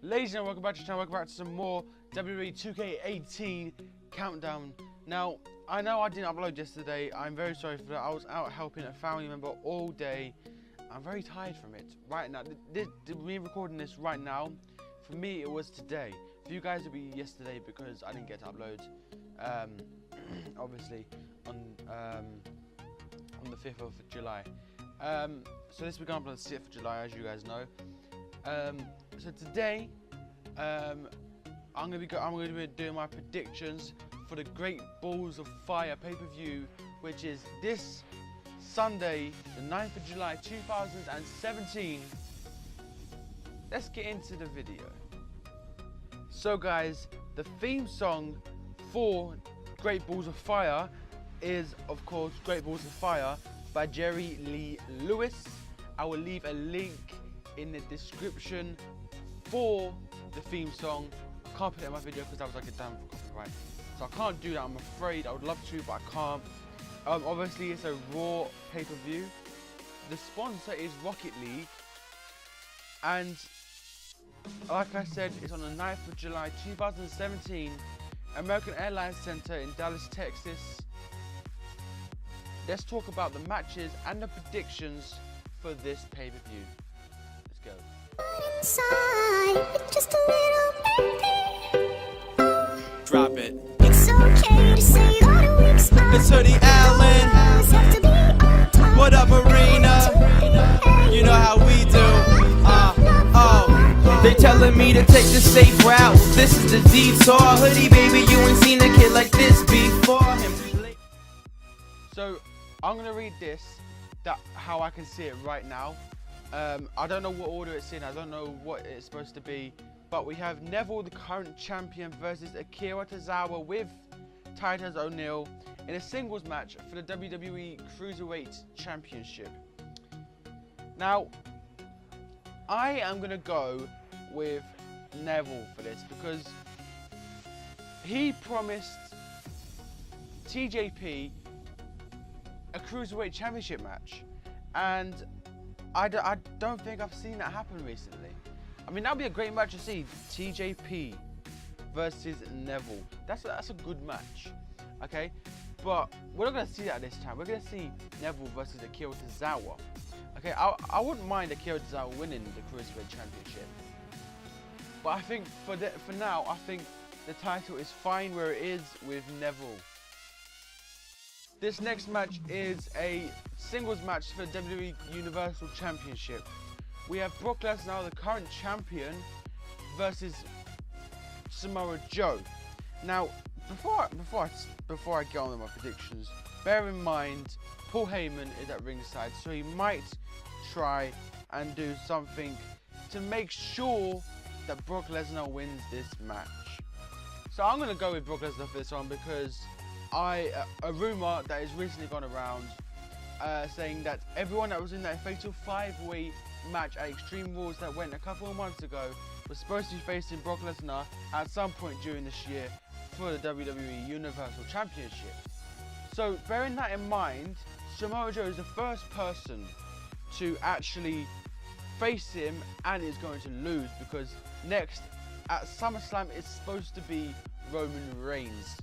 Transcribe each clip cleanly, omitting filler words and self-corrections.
Ladies and welcome back to the channel, welcome back to some more WWE 2K18 countdown. Now, I know I didn't upload yesterday, I'm very sorry for that. I was out helping a family member all day. I'm very tired from it right now. Me recording this right now, for me it was today. For you guys it will be yesterday because I didn't get to upload, obviously, on the 5th of July. So this week I'm on the 6th of July, as you guys know. So today, I'm gonna be doing my predictions for the Great Balls of Fire pay-per-view, which is this Sunday, the 9th of July 2017. Let's get into the video. So guys, the theme song for Great Balls of Fire is, of course, Great Balls of Fire by Jerry Lee Lewis. I will leave a link in the description for the theme song. I can't put it in my video because that was like a damn copyright, so I can't do that, I'm afraid. I would love to, but I can't. Obviously it's a Raw pay-per-view. The sponsor is Rocket League, and like I said, it's on the 9th of July 2017, American Airlines Center in Dallas, Texas. Let's talk about the matches and the predictions for this pay-per-view. Let's go. Inside, just a little baby. Drop it. It's okay to say it's Hoodie Allen. What up, Marina? You know how we do. They telling me to take the safe route. This is the detour. Hoodie, baby, you ain't seen a kid like this before. So I'm gonna read this, how I can see it right now. I don't know what order it's in, I don't know what it's supposed to be, but we have Neville, the current champion, versus Akira Tozawa with Titus O'Neil in a singles match for the WWE Cruiserweight Championship. Now, I am going to go with Neville for this because he promised TJP a Cruiserweight Championship match, and I don't think I've seen that happen recently. I mean, that would be a great match to see, TJP versus Neville. That's a good match, okay? But we're not going to see that this time. We're going to see Neville versus Akira Tozawa. Okay, I wouldn't mind Akira Tozawa winning the Cruiserweight Championship, but I think for now, I think the title is fine where it is with Neville. This next match is a singles match for the WWE Universal Championship. We have Brock Lesnar, the current champion, versus Samoa Joe. Now, before I get on with my predictions, bear in mind Paul Heyman is at ringside, so he might try and do something to make sure that Brock Lesnar wins this match. So I'm going to go with Brock Lesnar for this one because a rumor that has recently gone around saying that everyone that was in that fatal 5-way match at Extreme Rules that went a couple of months ago was supposed to be facing Brock Lesnar at some point during this year for the WWE Universal Championship. So bearing that in mind, Samoa Joe is the first person to actually face him and is going to lose because next at SummerSlam it's supposed to be Roman Reigns.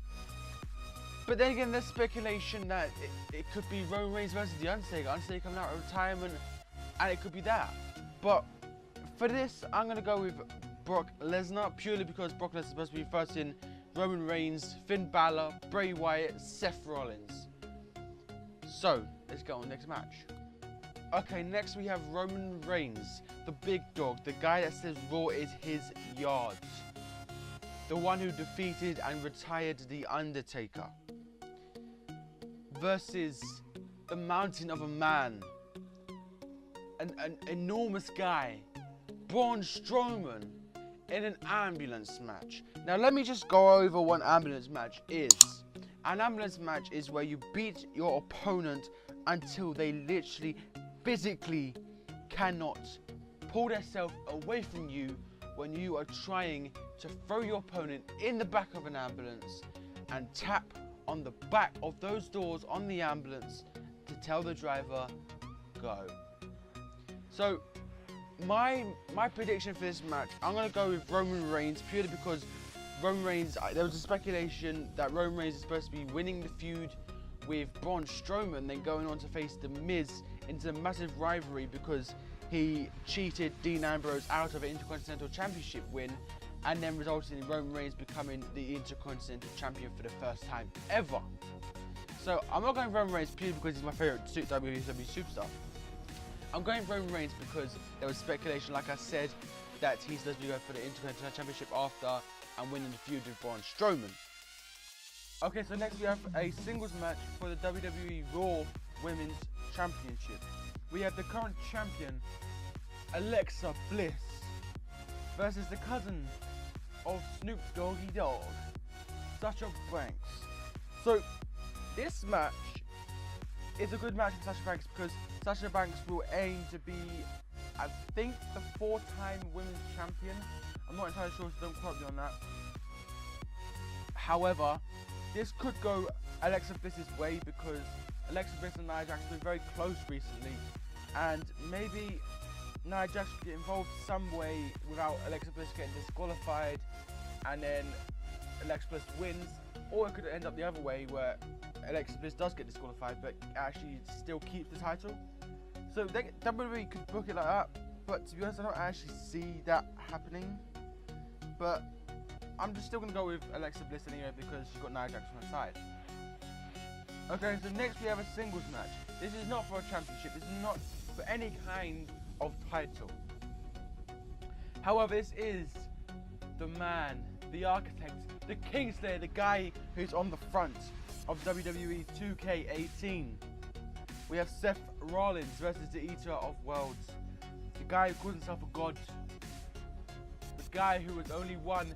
But then again, there's speculation that it could be Roman Reigns versus The Undertaker. Undertaker coming out of retirement, and it could be that. But for this, I'm going to go with Brock Lesnar, purely because Brock Lesnar is supposed to be first in Roman Reigns, Finn Balor, Bray Wyatt, Seth Rollins. So, let's go on the next match. Okay, next we have Roman Reigns, the big dog, the guy that says Raw is his yard. The one who defeated and retired The Undertaker. Versus the mountain of a man, an enormous guy, Braun Strowman, in an ambulance match. Now let me just go over what an ambulance match is. An ambulance match is where you beat your opponent until they literally, physically cannot pull themselves away from you when you are trying to throw your opponent in the back of an ambulance and tap on the back of those doors on the ambulance to tell the driver, go. So my prediction for this match, I'm gonna go with Roman Reigns purely because Roman Reigns. There was a speculation that Roman Reigns is supposed to be winning the feud with Braun Strowman, then going on to face The Miz into a massive rivalry because he cheated Dean Ambrose out of an Intercontinental Championship win, and then resulted in Roman Reigns becoming the Intercontinental Champion for the first time ever. So I'm not going Roman Reigns purely because he's my favourite WWE superstar. I'm going Roman Reigns because there was speculation, like I said, that he's supposed to be going for the Intercontinental Championship after and winning the feud with Braun Strowman. Okay, so next we have a singles match for the WWE Raw Women's Championship. We have the current champion, Alexa Bliss, versus the cousin of Snoop Doggy Dogg, Sasha Banks. So this match is a good match for Sasha Banks because Sasha Banks will aim to be, I think, the 4-time women's champion. I'm not entirely sure, so don't quote me on that. However, this could go Alexa Bliss's way because Alexa Bliss and Nia Jax have been very close recently, and maybe Nia Jax could get involved some way without Alexa Bliss getting disqualified, and then Alexa Bliss wins, or it could end up the other way where Alexa Bliss does get disqualified but actually still keep the title. So WWE could book it like that, but to be honest, I don't actually see that happening. But I'm just still going to go with Alexa Bliss anyway because she's got Nia Jax on her side. Okay, so next we have a singles match. This is not for a championship. This is not for any kind of title. However, this is the man, the architect, the Kingslayer, the guy who's on the front of WWE 2K18. We have Seth Rollins versus the Eater of Worlds. The guy who calls himself a god. The guy who has only won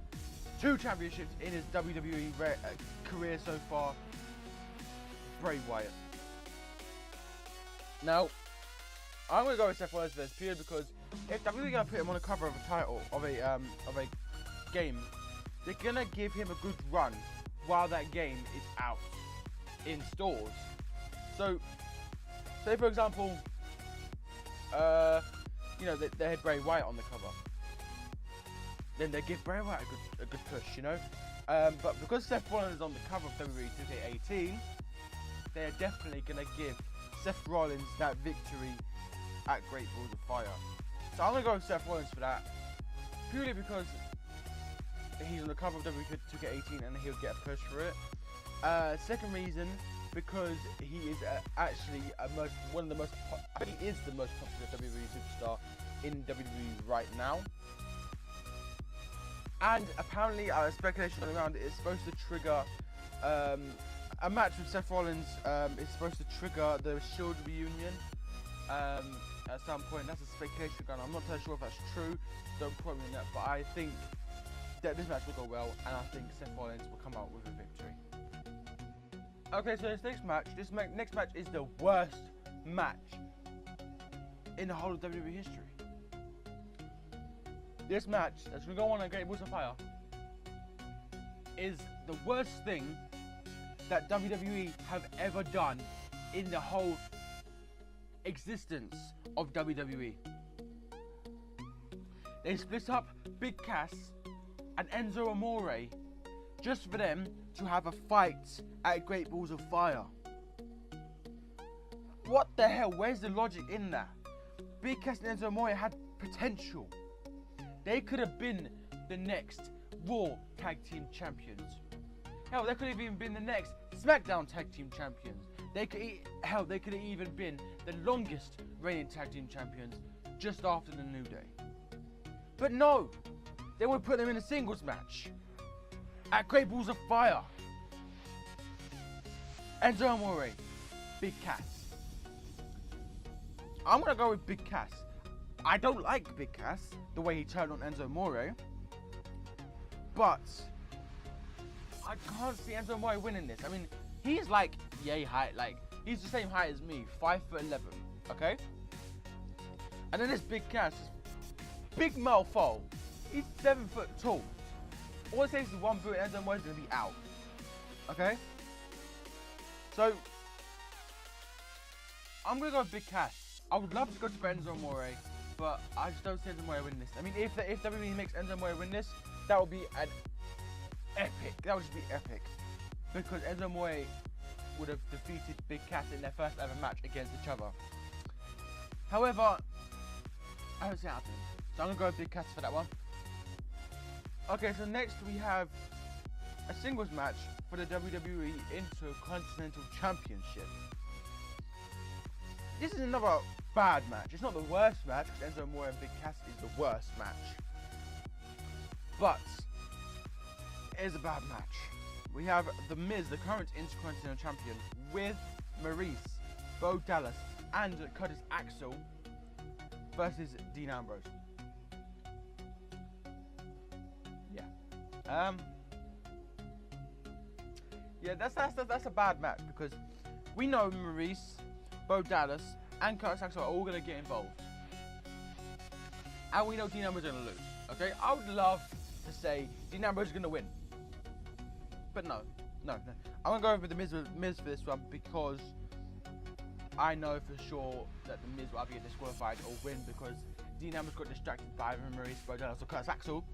2 championships in his WWE career so far, Bray Wyatt. Now, I'm going to go with Seth Rollins for this purely because if they're really going to put him on the cover of a title, of a game, they're going to give him a good run while that game is out in stores. So, say for example, you know, they had Bray Wyatt on the cover. Then they give Bray Wyatt a good push, you know. But because Seth Rollins is on the cover of WWE 2K18, they're definitely going to give Seth Rollins that victory at Great Balls of Fire. So I'm going to go with Seth Rollins for that, purely because he's on the cover of WWE 2K18 and he'll get a push for it. Second reason, because he is actually one of the most, I think he is the most popular WWE superstar in WWE right now. And apparently, speculation around it is supposed to trigger a match with Seth Rollins. Is supposed to trigger the Shield reunion at some point. That's a speculation going on. I'm not entirely sure if that's true. Don't quote me on that. But I think that this match will go well, and I think Seth Rollins will come out with a victory. Okay, so this next match is the worst match in the whole of WWE history. This match that's going to go on at Great Balls of Fire is the worst thing that WWE have ever done in the whole existence of WWE. They split up Big Cass and Enzo Amore just for them to have a fight at Great Balls of Fire. What the hell? Where's the logic in that? Big Cass and Enzo Amore had potential. They could have been the next Raw Tag Team Champions. Hell, they could have even been the next SmackDown Tag Team Champions. They could have even been the longest reigning Tag Team Champions just after the New Day. But no, they would put them in a singles match at Great Balls of Fire. Enzo Amore, Big Cass. I'm going to go with Big Cass. I don't like Big Cass, the way he turned on Enzo Amore, but I can't see Enzo Amore winning this. I mean, he's like yay height, like he's the same height as me, 5'11", okay? And then this Big Cass, big mofo, he's 7 foot tall. All it takes is one boot and Enzo Amore's gonna be out, okay? So I'm gonna go with Big Cass. I would love to go to Enzo Amore but I just don't see Enzo Amore winning this. I mean, if WWE makes Enzo Amore win this, that would be an epic. That would just be epic, because Enzo Amore would have defeated Big Cass in their first ever match against each other. However, I don't see it happening, so I'm gonna go with Big Cass for that one. Okay, so next we have a singles match for the WWE Intercontinental Championship. This is another bad match. It's not the worst match, because Enzo Amore and Big Cass is the worst match. But it is a bad match. We have The Miz, the current Intercontinental Champion, with Maurice, Bo Dallas, and Curtis Axel versus Dean Ambrose. Yeah, that's a bad match, because we know Maurice, Bo Dallas, and Curtis Axel are all going to get involved. And we know Dean Ambrose is going to lose. Okay, I would love to say Dean Ambrose is going to win. But no. I'm going to go with the Miz for this one, because I know for sure that the Miz will either get disqualified or win, because Dean Ambrose got distracted by Maurice, Bo Dallas, or Curtis Axel.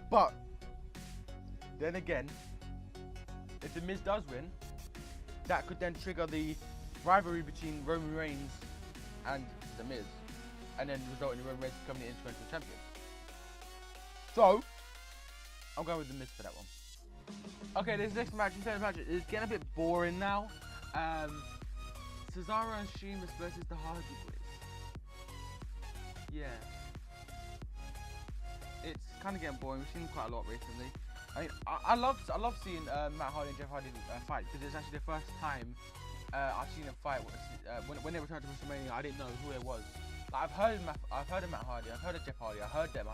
But then again, if the Miz does win, that could then trigger the rivalry between Roman Reigns and the Miz, and then result in Roman Reigns becoming the Intercontinental Champion. So, I'm going with the Miz for that one. Okay, this next match is getting a bit boring now. Cesaro and Sheamus versus the Hardy Boys. Yeah. It's kind of getting boring. We've seen quite a lot recently. I mean, I love seeing Matt Hardy and Jeff Hardy fight, because it's actually the first time I've seen them fight. When they returned to WrestleMania, I didn't know who it was. Like, I've heard of Matt Hardy, I've heard of Jeff Hardy, I heard them,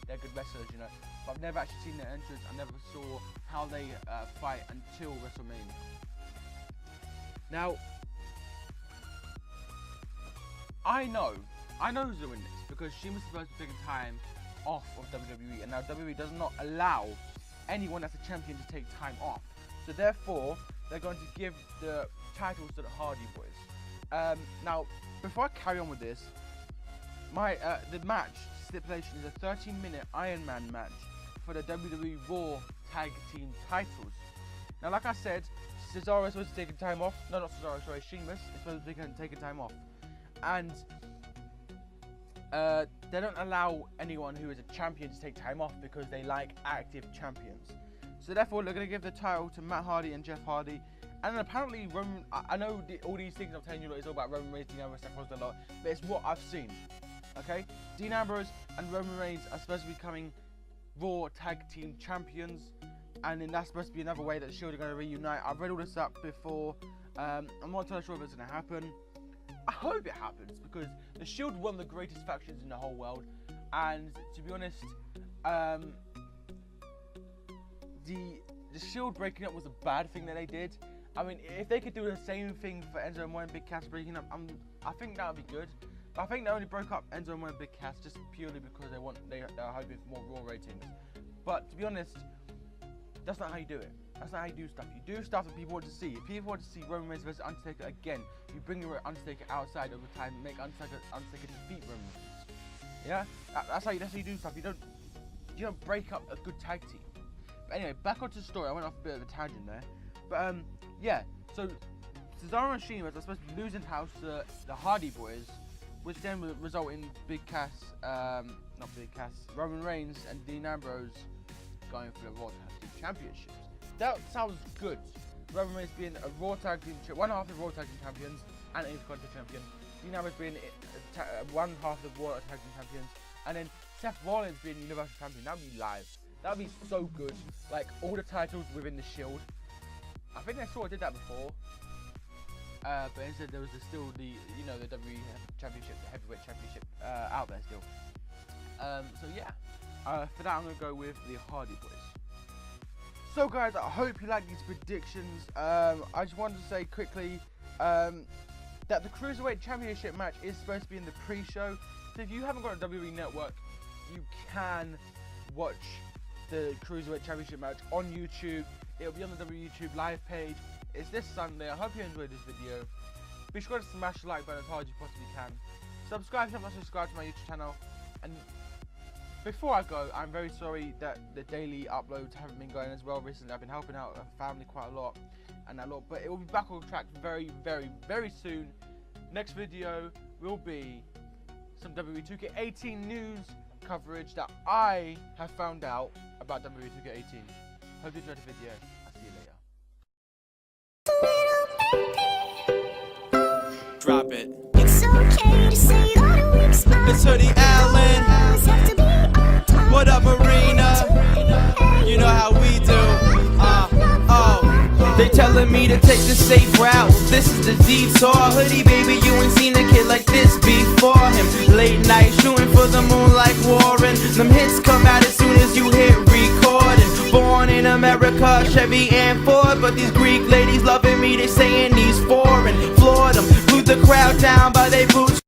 they're good wrestlers, you know. But I've never actually seen their entrance. I never saw how they fight until WrestleMania. Now, I know who's doing this, because Sheamus is supposed to be taking time off of WWE, and now WWE does not allow anyone that's a champion to take time off. So therefore, they're going to give the titles to the Hardy Boys. Now, before I carry on with this, the match stipulation is a 13-minute Iron Man match for the WWE Raw Tag Team titles. Now, like I said, Cesaro is supposed to be taking time off. No, not Cesaro, sorry, Sheamus is supposed to be taking time off. And they don't allow anyone who is a champion to take time off, because they like active champions. So therefore, they're going to give the title to Matt Hardy and Jeff Hardy. And then apparently, I know all these things I'm telling you is all about Roman Reigns, Dean Ambrose, Seth Rollins, a lot, but it's what I've seen. Okay, Dean Ambrose and Roman Reigns are supposed to be becoming Raw Tag Team Champions, and then that's supposed to be another way that the Shield are going to reunite. I've read all this up before. I'm not entirely sure if it's going to happen. I hope it happens, because the Shield were one of the greatest factions in the whole world, and to be honest, the Shield breaking up was a bad thing that they did. I mean, if they could do the same thing for Enzo Amore and Big Cass breaking up, I think that would be good. But I think they only broke up Enzo Amore and Big Cass just purely because they're hoping for more Raw ratings. But to be honest, that's not how you do it. That's not how you do stuff. You do stuff that people want to see. If people want to see Roman Reigns versus Undertaker again, you bring the Undertaker outside over time, make Undertaker defeat Roman Reigns. Yeah, that's how you do stuff. You don't break up a good tag team. But anyway, back onto the story. I went off a bit of a tangent there. But yeah. So Cesaro and Sheamus are supposed to be losing house to the Hardy Boys, which then will result in Roman Reigns and Dean Ambrose going for the Raw Tag Team Championships. That sounds good. Roman Reigns being a Raw Tag Team, one half of the Raw Tag Team Champions and an Intercontinental Champion. Dean Ambrose being one half of the Raw Tag Team Champions, and then Seth Rollins being Universal Champion. That would be live. That would be so good. Like, all the titles within the Shield. I think they sort of did that before. But instead there was still the WWE Championship, the Heavyweight Championship out there still. So yeah, for that I'm going to go with the Hardy Boys. So guys, I hope you like these predictions. I just wanted to say quickly that the Cruiserweight Championship match is supposed to be in the pre-show. So if you haven't got a WWE Network, you can watch the Cruiserweight Championship match on YouTube. It'll be on the WWE YouTube live page. It's this Sunday. I hope you enjoyed this video. Be sure to smash the like button as hard as you possibly can. Subscribe if you haven't subscribed to my YouTube channel. And before I go, I'm very sorry that the daily uploads haven't been going as well recently. I've been helping out a family quite a lot, but it will be back on track very, very, very soon. Next video will be some WWE 2K18 news coverage that I have found out about WWE 2K18. Hope you enjoyed the video. I'll see you later. Drop it. It's okay to say all the weak spots. It's Hoodie Allen. Have to be on top. What up, Marina? You know how we do. They telling me to take the safe route. This is the detour. Hoodie, baby, you ain't seen a kid like this before him. Late night shooting for the moon like Warren. Them hits come out as soon as you hit recording. Born in America, Chevy and Ford, but these Greek ladies loving me. They saying he's foreign. Floored them, blew the crowd down by their boots.